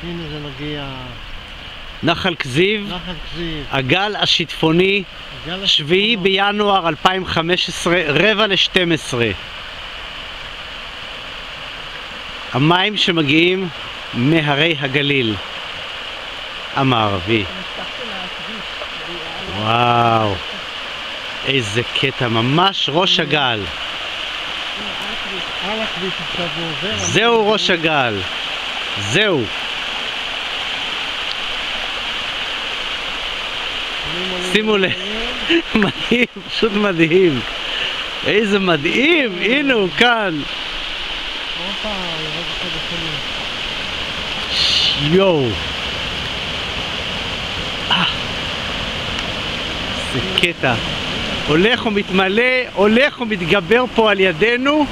הנה זה מגיע. נחל כזיב, נחל כזיב. הגל השיטפוני, 7 בינואר 2015, 11:45. המים שמגיעים מהרי הגליל המערבי. וואו, איזה קטע, ממש ראש הגל. על הכביש עכשיו הוא עובר. זהו ראש הגל, זהו. שימו לב, מדהים, פשוט מדהים. איזה מדהים, הנה הוא כאן. הופה, ירד אחד השני. יואו. זה קטע. הולך ומתמלא, הולך ומתגבר פה על ידינו.